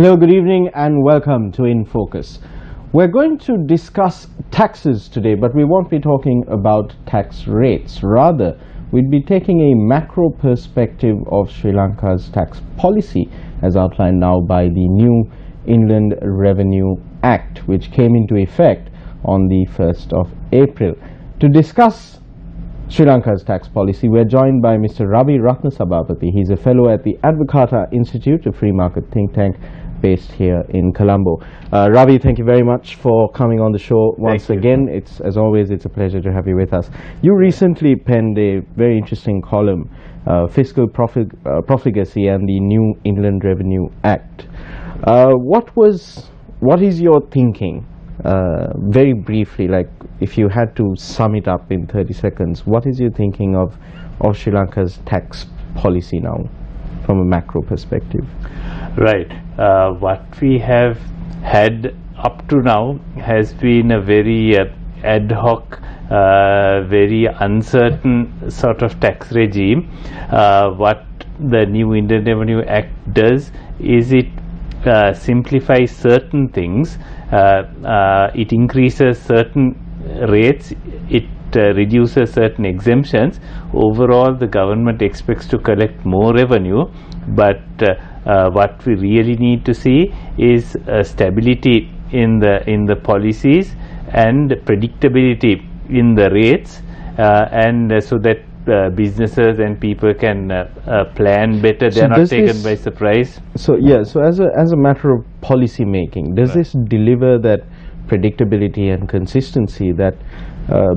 Hello, good evening and welcome to Infocus. We're going to discuss taxes today, but we won't be talking about tax rates. Rather, we'd be taking a macro perspective of Sri Lanka's tax policy as outlined now by the new Inland Revenue Act, which came into effect on the 1st of April. To discuss Sri Lanka's tax policy, we're joined by Mr. Ravi Ratnasabapathy. He's a fellow at the Advocata Institute, a free market think tank based here in Colombo. Ravi, thank you very much for coming on the show once again. As always, it's a pleasure to have you with us. You recently penned a very interesting column, Fiscal Profligacy and the New Inland Revenue Act. What is your thinking? Very briefly, like if you had to sum it up in 30 seconds, what is your thinking of Sri Lanka's tax policy now from a macro perspective? Right. What we have had up to now has been a very ad hoc, very uncertain sort of tax regime. What the new Indian Revenue Act does is it simplifies certain things, it increases certain rates, it reduces certain exemptions. Overall, the government expects to collect more revenue, but what we really need to see is stability in the policies and predictability in the rates, and so that businesses and people can plan better. They are not taken by surprise. So as a matter of policy making, does this deliver that predictability and consistency that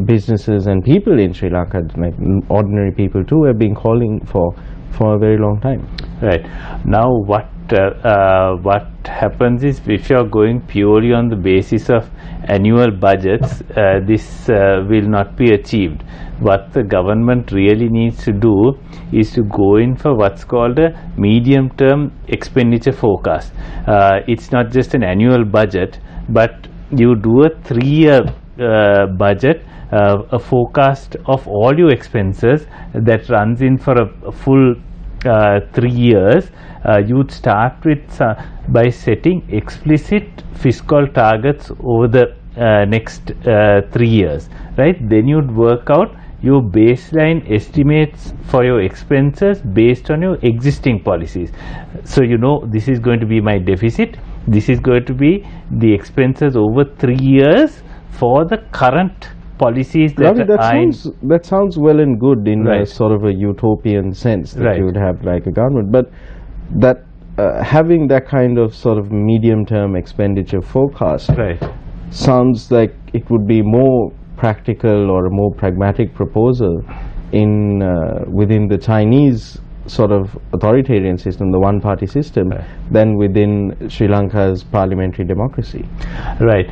businesses and people in Sri Lanka, like ordinary people too, have been calling for a very long time? Right. Now what happens is, if you are going purely on the basis of annual budgets, this will not be achieved. What the government really needs to do is to go in for what's called a medium-term expenditure forecast. It's not just an annual budget, but you do a 3-year budget, a forecast of all your expenses that runs in for a full 3 years. You'd start with by setting explicit fiscal targets over the next 3 years, right? Then you'd work out your baseline estimates for your expenses based on your existing policies. So you know, this is going to be my deficit, this is going to be the expenses over 3 years for the current policies that that sounds well and good in a sort of a utopian sense that you would have like a government, but that having that kind of sort of medium-term expenditure forecast sounds like it would be more practical or a more pragmatic proposal in within the Chinese sort of authoritarian system, the one-party system, than within Sri Lanka's parliamentary democracy. Right.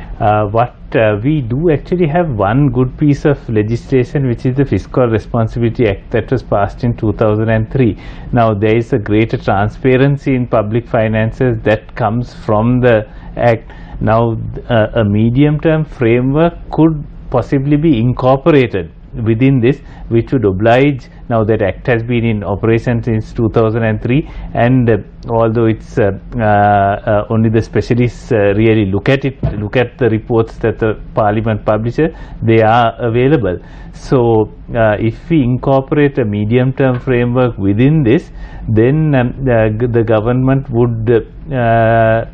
What we do actually have one good piece of legislation, which is the Fiscal Responsibility Act that was passed in 2003. Now there is a greater transparency in public finances that comes from the act. Now a medium-term framework could possibly be incorporated within this, which would oblige. Now that act has been in operation since 2003, and although it's only the specialists really look at the reports that the parliament publishes, they are available. So if we incorporate a medium-term framework within this, then the government would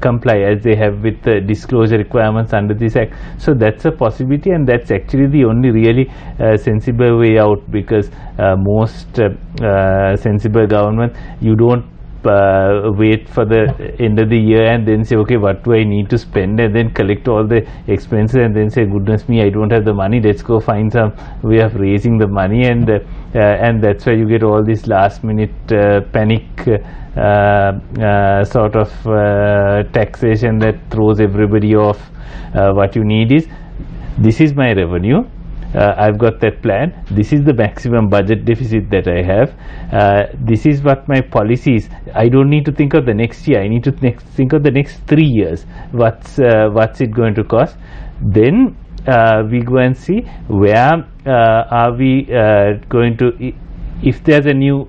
comply as they have with the disclosure requirements under this act. So that's a possibility, and that's actually the only really sensible way out, because most sensible government, you don't wait for the end of the year and then say, okay, what do I need to spend, and then collect all the expenses and then say, goodness me, I don't have the money, let's go find some way of raising the money, and that's why you get all this last minute panic sort of taxation that throws everybody off. What you need is, this is my revenue, I've got that plan, this is the maximum budget deficit that I have, this is what my policy is. I don't need to think of the next year, I need to think of the next 3 years, what's it going to cost. Then we go and see where are we going to if there's a new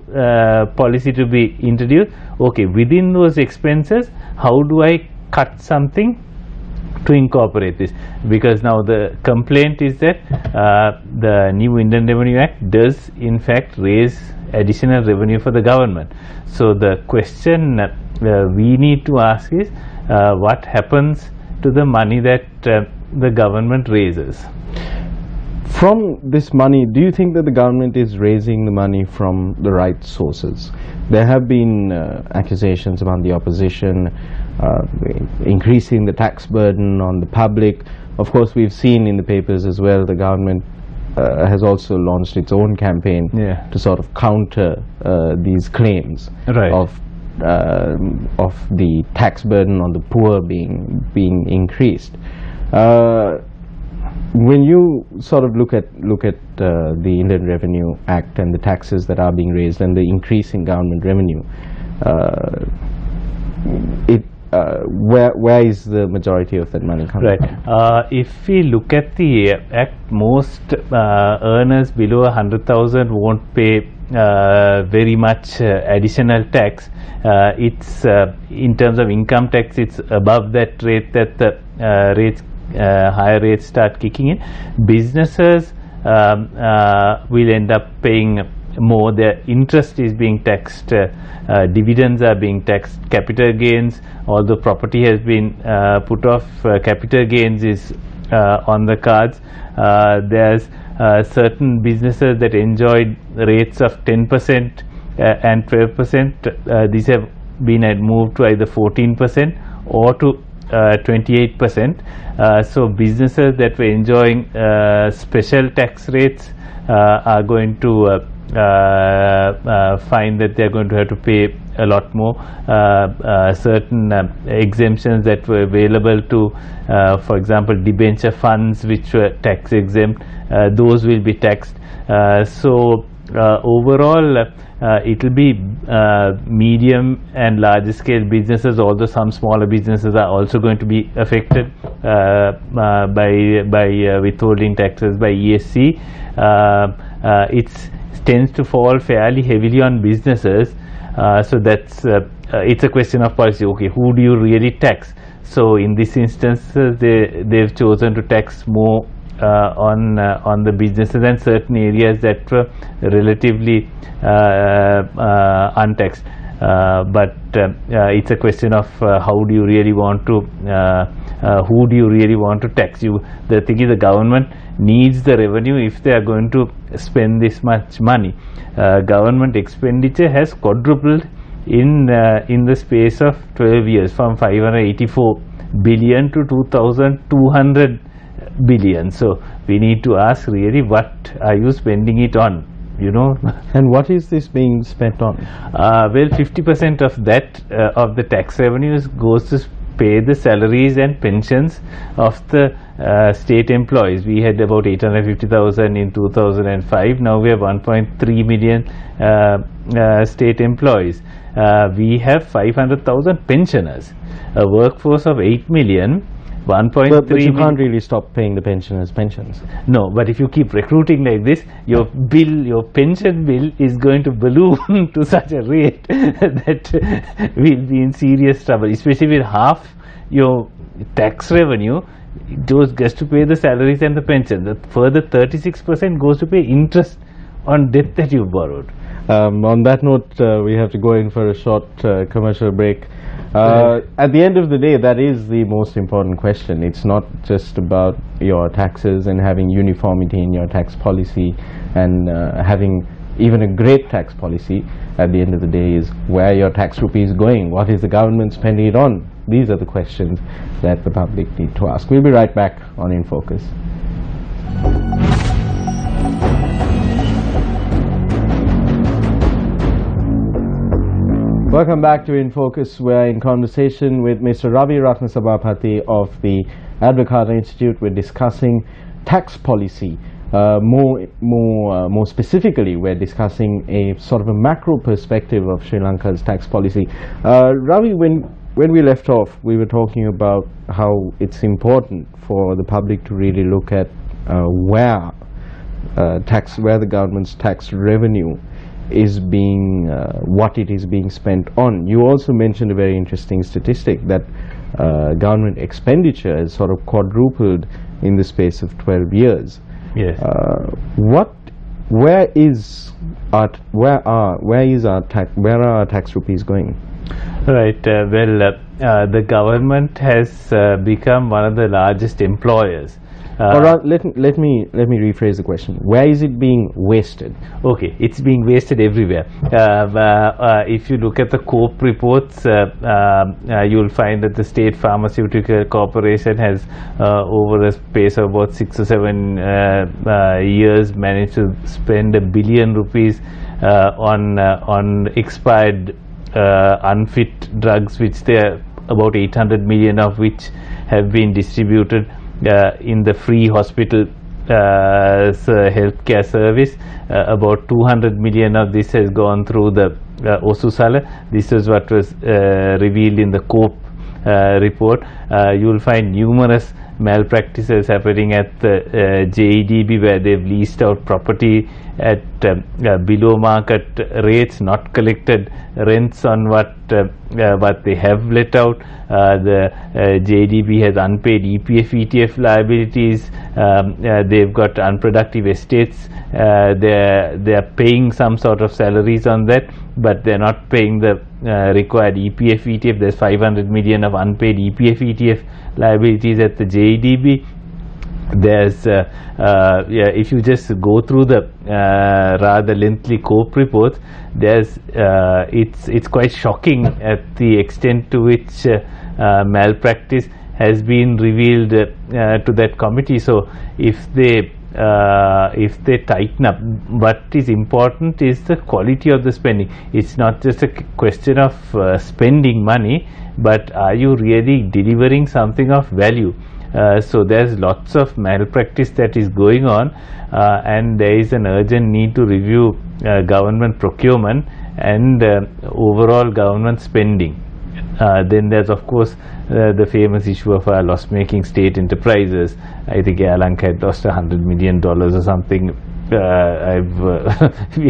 policy to be introduced, okay, within those expenses, how do I cut something to incorporate this? Because now the complaint is that the new Indian Revenue Act does in fact raise additional revenue for the government. So the question we need to ask is what happens to the money that the government raises? From this money, do you think that the government is raising the money from the right sources? There have been accusations among the opposition increasing the tax burden on the public. Of course, we've seen in the papers as well, the government has also launched its own campaign to sort of counter these claims of the tax burden on the poor being increased. When you sort of look at the Indian Revenue Act and the taxes that are being raised and the increase in government revenue, where is the majority of that money coming from? If we look at the Act, most earners below 100,000 won't pay very much additional tax. It's in terms of income tax, it's above that rate that the higher rates start kicking in. Businesses will end up paying more. Their interest is being taxed, dividends are being taxed, capital gains, although property has been put off, capital gains is on the cards. There's certain businesses that enjoyed rates of 10% and 12%. These have been moved to either 14% or to 28%. So businesses that were enjoying special tax rates are going to find that they're going to have to pay a lot more. Certain exemptions that were available to, for example, debenture funds which were tax exempt, those will be taxed. So overall it will be medium and large scale businesses, although some smaller businesses are also going to be affected by withholding taxes by ESC. It tends to fall fairly heavily on businesses, so that's it's a question of policy. Okay, who do you really tax? So in this instance they've chosen to tax more on the businesses and certain areas that were relatively untaxed. But it's a question of how do you really want to who do you really want to tax? The thing is, the government needs the revenue if they are going to spend this much money. Government expenditure has quadrupled in the space of 12 years, from 584 billion to 2,200 billion. So we need to ask, really, what are you spending it on? And what is this being spent on? Well, 50% of that of the tax revenues goes to pay the salaries and pensions of the state employees. We had about 850,000 in 2005. Now we have 1.3 million state employees. We have 500,000 pensioners, a workforce of 8 million. 1.3 but you can't really stop paying the pensioners' pensions. No, but if you keep recruiting like this, your pension bill is going to balloon to such a rate that we'll be in serious trouble, especially with half your tax revenue goes to pay the salaries and the pension. The further 36% goes to pay interest on debt that you borrowed. On that note, we have to go in for a short commercial break. At the end of the day, that is the most important question. It's not just about your taxes and having uniformity in your tax policy and having even a great tax policy. At the end of the day, is where your tax rupee is going. What is the government spending it on? These are the questions that the public need to ask. We'll be right back on In Focus. Welcome back to In Focus. We're in conversation with Mr. Ravi Ratnasabapathy of the Advocata Institute. We're discussing tax policy. More specifically, we're discussing a sort of a macro perspective of Sri Lanka's tax policy. Ravi, when we left off, we were talking about how it's important for the public to really look at where the government's tax revenue is being what it is being spent on. You also mentioned a very interesting statistic that government expenditure has sort of quadrupled in the space of 12 years. Yes. Where are our tax rupees going? Right. The government has become one of the largest employers. Let me rephrase the question. Where is it being wasted? Okay, it's being wasted everywhere. If you look at the COPE reports, you'll find that the State Pharmaceutical Corporation has, over a space of about 6 or 7 years, managed to spend ₹1 billion on expired, unfit drugs, which there are about 800 million of which have been distributed in the free hospital healthcare service. About 200 million of this has gone through the Osusala. This is what was revealed in the COPE report. You will find numerous malpractices happening at the JEDB, where they've leased out property at below market rates, not collected rents on what they have let out. The JEDB has unpaid EPF, ETF liabilities. They've got unproductive estates. They're paying some sort of salaries on that, but they're not paying the required EPF, ETF. There's 500 million of unpaid EPF, ETF liabilities at the JEDB. There's if you just go through the rather lengthy COPE reports, there's it's quite shocking at the extent to which malpractice has been revealed to that committee. So if they tighten up, what is important is the quality of the spending. It's not just a question of spending money, but are you really delivering something of value? So there's lots of malpractice that is going on, and there is an urgent need to review government procurement and overall government spending. Then there's of course the famous issue of our loss-making state enterprises. I think Lanka had lost $100 million or something. We are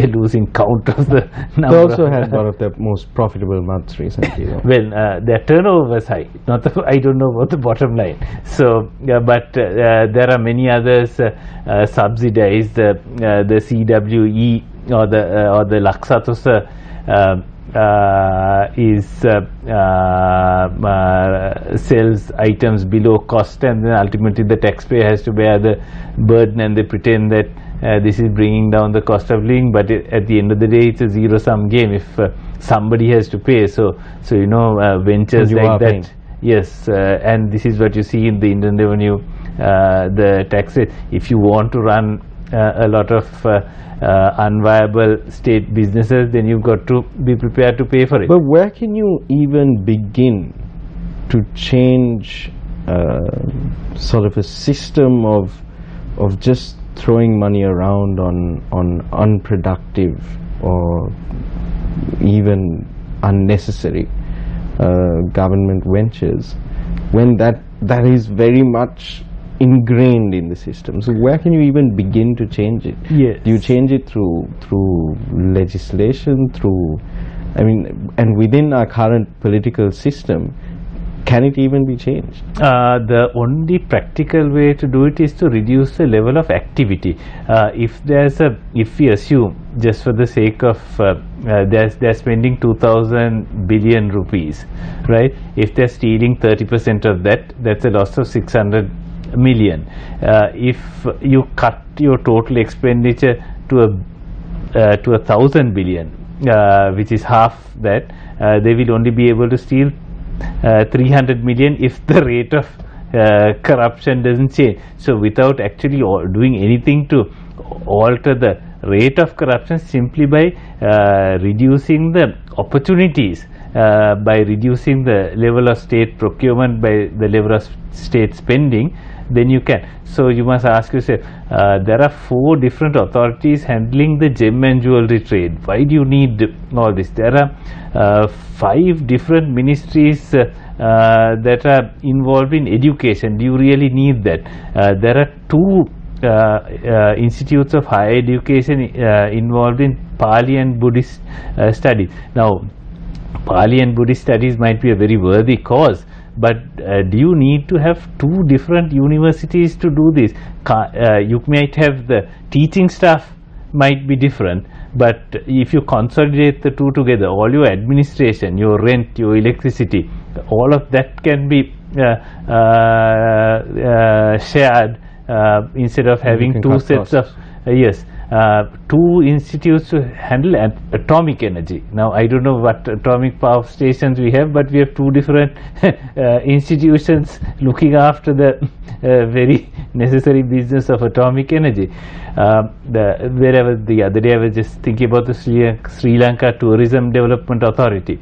losing count of the number. They also had one of the most profitable months recently. Well, their turnover was high. I don't know about the bottom line. So, but there are many others subsidized. The CWE or the Laksatusa sells items below cost, and then ultimately the taxpayer has to bear the burden, and they pretend that this is bringing down the cost of living, but at the end of the day it's a zero-sum game if somebody has to pay. So you know, ventures like that paying. Yes, and this is what you see in the Indian revenue, the tax rate. If you want to run a lot of unviable state businesses, then you've got to be prepared to pay for it. But where can you even begin to change sort of a system of just throwing money around on unproductive or even unnecessary government ventures, when that is very much ingrained in the system? So where can you even begin to change it? Yes. Do you change it through legislation, and within our current political system, can it even be changed? The only practical way to do it is to reduce the level of activity. If we assume, just for the sake of they're spending 2,000 billion rupees, right? If they're stealing 30% of that, that's a loss of 600 million. If you cut your total expenditure to 1,000 billion, which is half that, they will only be able to steal 300 million if the rate of corruption doesn't change. So without actually doing anything to alter the rate of corruption, simply by reducing the opportunities, by reducing the level of state procurement, by the level of state spending, then you can. So you must ask yourself, there are 4 different authorities handling the gem and jewelry trade. Why do you need all this? There are 5 different ministries that are involved in education. Do you really need that? There are 2 institutes of higher education involved in Pali and Buddhist studies. Now, Pali and Buddhist studies might be a very worthy cause, but do you need to have two different universities to do this? You might have the teaching staff might be different, but if you consolidate the two together, all your administration, your rent, your electricity, all of that can be shared instead of having two sets of two institutes to handle atomic energy. Now, I don't know what atomic power stations we have, but we have two different institutions looking after the very necessary business of atomic energy. Wherever the other day I was just thinking about the Sri Lanka Tourism Development Authority.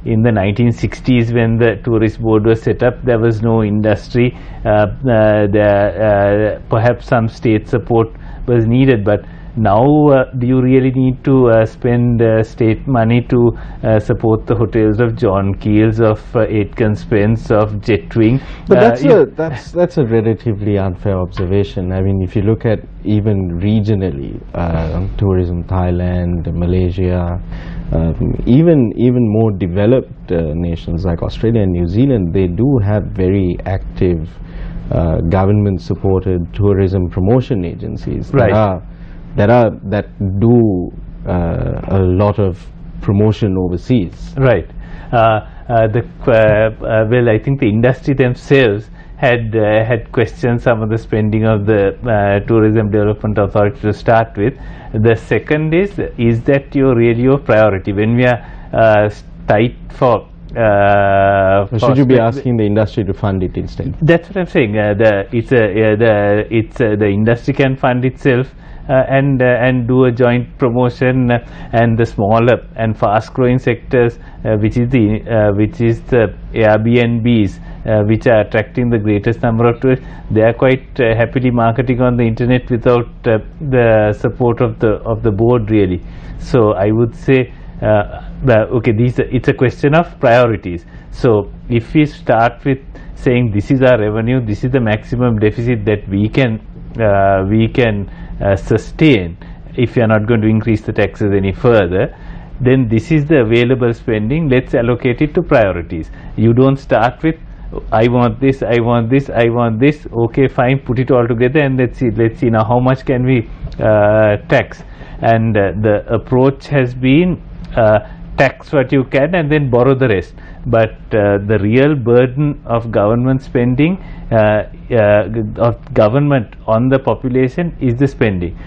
In the 1960s, when the tourist board was set up, there was no industry. Perhaps some state support was needed, but now do you really need to spend state money to support the hotels of John Keel's, of Aitken Spence, of Jetwing? But that's a relatively unfair observation. I mean, if you look at even regionally, tourism, Thailand, Malaysia, even more developed nations like Australia and New Zealand, they do have very active government-supported tourism promotion agencies that do a lot of promotion overseas. Right. Well, I think the industry themselves had questioned some of the spending of the Tourism Development Authority to start with. The second is that your priority when we are tight for should you be asking the industry to fund it instead? That's what I'm saying. The industry can fund itself and do a joint promotion, and the smaller and fast-growing sectors, which is the Airbnbs, which are attracting the greatest number of tourists. They are quite happily marketing on the internet without the support of the board, really. So I would say, okay, it's a question of priorities. So if we start with saying this is our revenue, this is the maximum deficit that we can sustain if we are not going to increase the taxes any further, then this is the available spending. Let's allocate it to priorities. You don't start with I want this, I want this, I want this. Okay, fine, put it all together and let's see now how much can we tax. And the approach has been tax what you can and then borrow the rest. But the real burden of government spending, of government on the population, is the spending.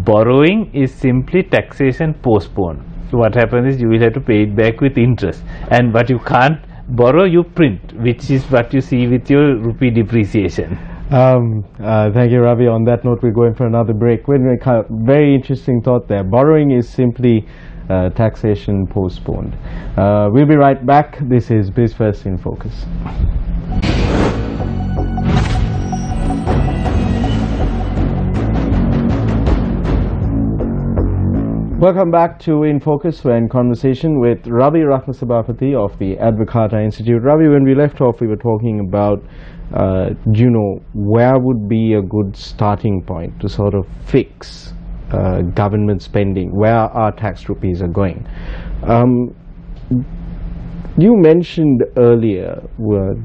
Borrowing is simply taxation postponed. So what happens is you will have to pay it back with interest, and what you can't borrow, you print, which is what you see with your rupee depreciation. Thank you, Ravi. On that note, we're going for another break. Very interesting thought there. Borrowing is simply taxation postponed. We'll be right back. This is Newsfirst in Focus. Welcome back to In Focus. We're in conversation with Ravi Ratnasabapathy of the Advocata Institute. Ravi, when we left off, we were talking about where would be a good starting point to sort of fix government spending, where our tax rupees are going. You mentioned earlier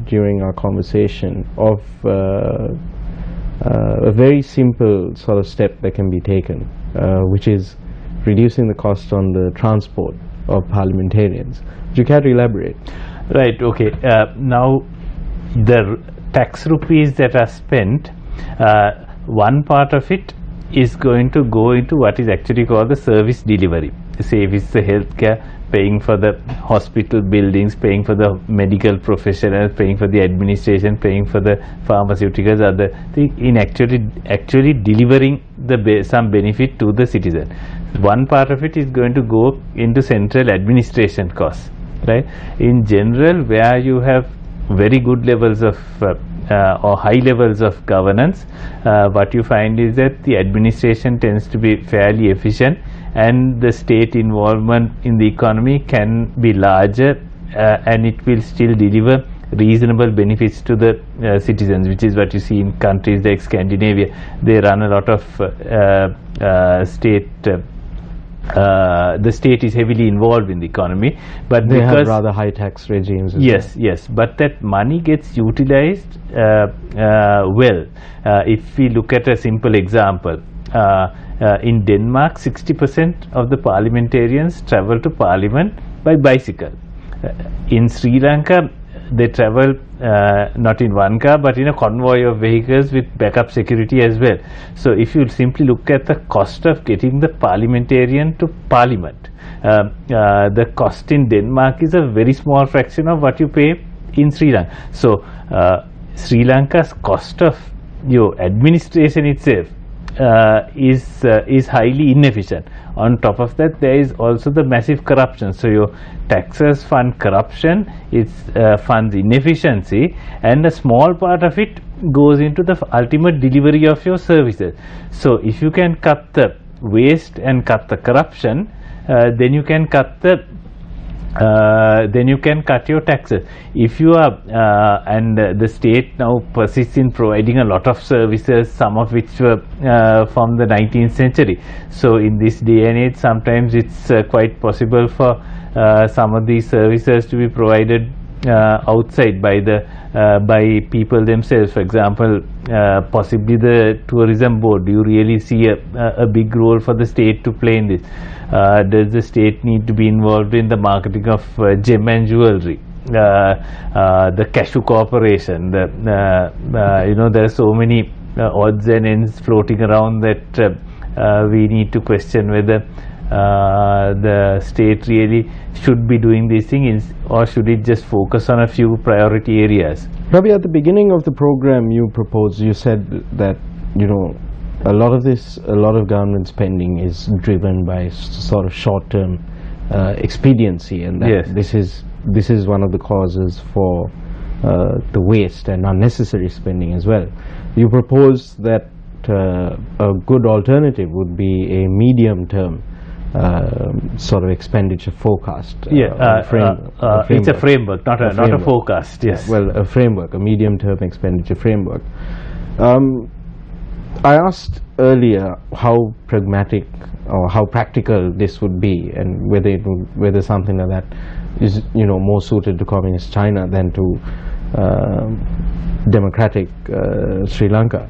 during our conversation of a very simple sort of step that can be taken, which is reducing the cost on the transport of parliamentarians. Would you care to elaborate? Right, okay. Now, the tax rupees that are spent, one part of it is going to go into what is actually called the service delivery. Say if it's the healthcare, paying for the hospital buildings, paying for the medical professionals, paying for the administration, paying for the pharmaceuticals, other thing, in actually delivering some benefit to the citizen. One part of it is going to go into central administration costs, right? In general, where you have very good levels of or high levels of governance, what you find is that the administration tends to be fairly efficient, and the state involvement in the economy can be larger, and it will still deliver reasonable benefits to the citizens, which is what you see in countries like Scandinavia. They run a lot of state. The state is heavily involved in the economy, but they have rather high tax regimes as yes, yes, but that money gets utilized well. If we look at a simple example, in Denmark, 60% of the parliamentarians travel to parliament by bicycle. In Sri Lanka, they travel not in one car but in a convoy of vehicles with backup security as well. So if you simply look at the cost of getting the parliamentarian to parliament, the cost in Denmark is a very small fraction of what you pay in Sri Lanka. So Sri Lanka's cost of your administration itself is highly inefficient. On top of that, there is also the massive corruption. So your taxes fund corruption, it funds inefficiency, and a small part of it goes into the ultimate delivery of your services. So if you can cut the waste and cut the corruption, then you can cut your taxes. If you are and the state now persists in providing a lot of services, some of which were from the 19th century. So in this day and age, sometimes it's quite possible for some of these services to be provided outside by people themselves. For example, possibly the tourism board. Do you really see a big role for the state to play in this? Does the state need to be involved in the marketing of gem and jewelry? The cashew corporation, there are so many odds and ends floating around that we need to question whether the state really should be doing these things, or should it just focus on a few priority areas? Ravi, at the beginning of the program you said that a lot of government spending is driven by sort of short-term expediency, and that yes. this is one of the causes for the waste and unnecessary spending as well. You propose that a good alternative would be a medium-term sort of expenditure forecast. It's a framework, not a forecast. Yes. Well, a framework, a medium-term expenditure framework. I asked earlier how pragmatic or how practical this would be, and whether something like that is more suited to communist China than to democratic Sri Lanka.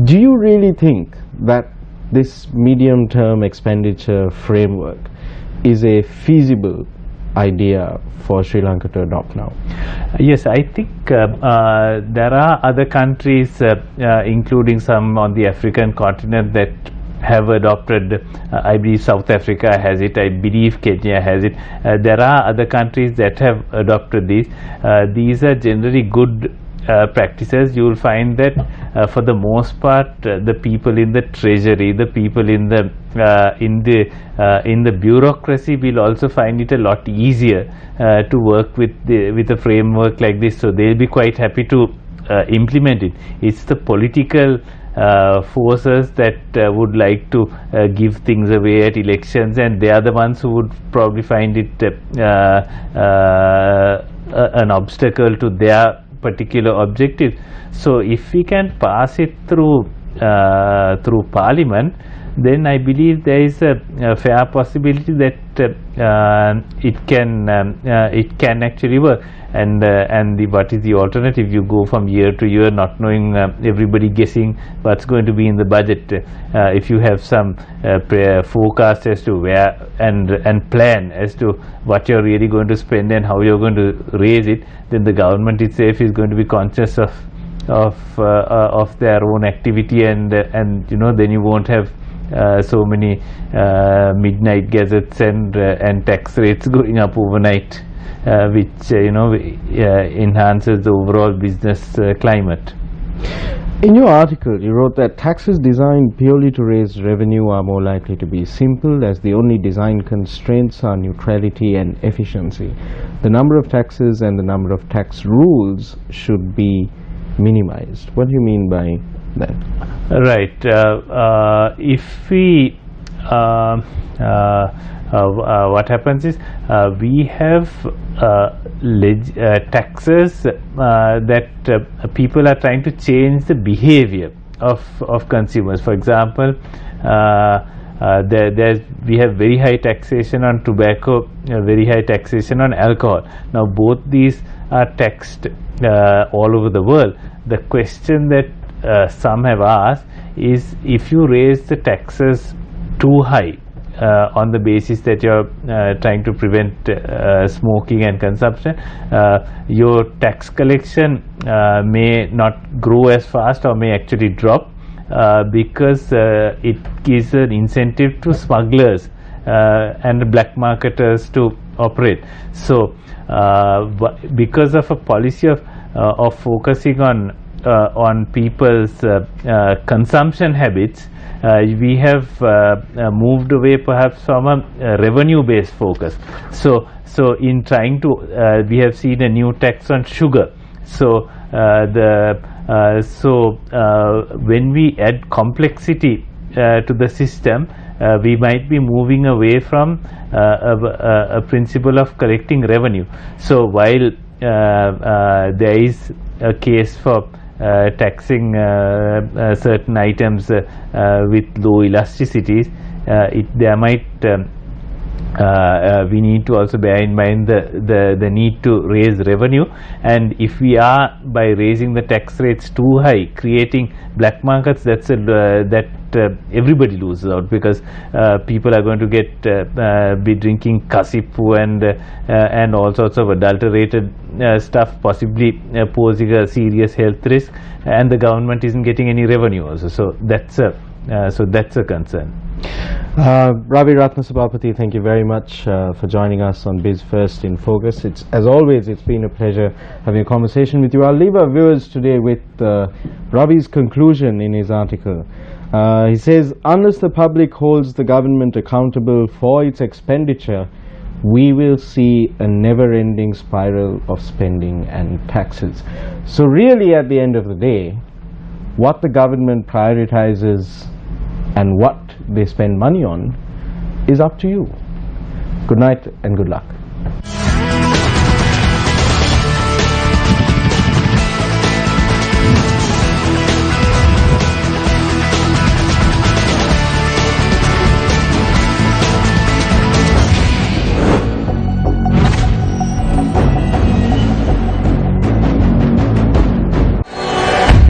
Do you really think that this medium-term expenditure framework is a feasible idea for Sri Lanka to adopt now? Yes, I think there are other countries, including some on the African continent, that have adopted. I believe South Africa has it, I believe Kenya has it. There are other countries that have adopted these. These are generally good practices. You will find that for the most part, the people in the treasury, the people in the bureaucracy will also find it a lot easier to work with a framework like this. So they'll be quite happy to implement it. It's the political forces that would like to give things away at elections, and they are the ones who would probably find it an obstacle to their particular objective. So if we can pass it through Parliament, then I believe there is a fair possibility that it can actually work. And what is the alternative? You go from year to year not knowing, everybody guessing what's going to be in the budget. If you have some forecast as to where and plan as to what you're really going to spend and how you're going to raise it, then the government itself is going to be conscious of their own activity, and then you won't have so many midnight gazettes and tax rates going up overnight, which enhances the overall business climate. In your article, you wrote that taxes designed purely to raise revenue are more likely to be simple, as the only design constraints are neutrality and efficiency. The number of taxes and the number of tax rules should be minimized. What do you mean by that? Right. If we what happens is we have taxes that people are trying to change the behavior of consumers. For example, we have very high taxation on tobacco, very high taxation on alcohol. Now both these are taxed all over the world. The question that some have asked is, if you raise the taxes too high on the basis that you're trying to prevent smoking and consumption, your tax collection may not grow as fast or may actually drop, because it gives an incentive to smugglers and black marketers to operate. So because of a policy of focusing on people's consumption habits, we have moved away perhaps from a revenue-based focus. So in trying to, we have seen a new tax on sugar. So when we add complexity to the system, we might be moving away from a principle of collecting revenue. So while there is a case for taxing certain items with low elasticities, there might we need to also bear in mind the need to raise revenue. And if we are, by raising the tax rates too high, creating black markets, that's that everybody loses out, because people are going to be drinking kasipu and all sorts of adulterated stuff, possibly posing a serious health risk, and the government isn't getting any revenue also. So that's a concern. Ravi Ratnasabapathy, thank you very much for joining us on Biz First in Focus. As always, it's been a pleasure having a conversation with you. I'll leave our viewers today with Ravi's conclusion in his article. He says, unless the public holds the government accountable for its expenditure, we will see a never-ending spiral of spending and taxes. So really, at the end of the day, what the government prioritizes and what they spend money on is up to you. Good night and good luck.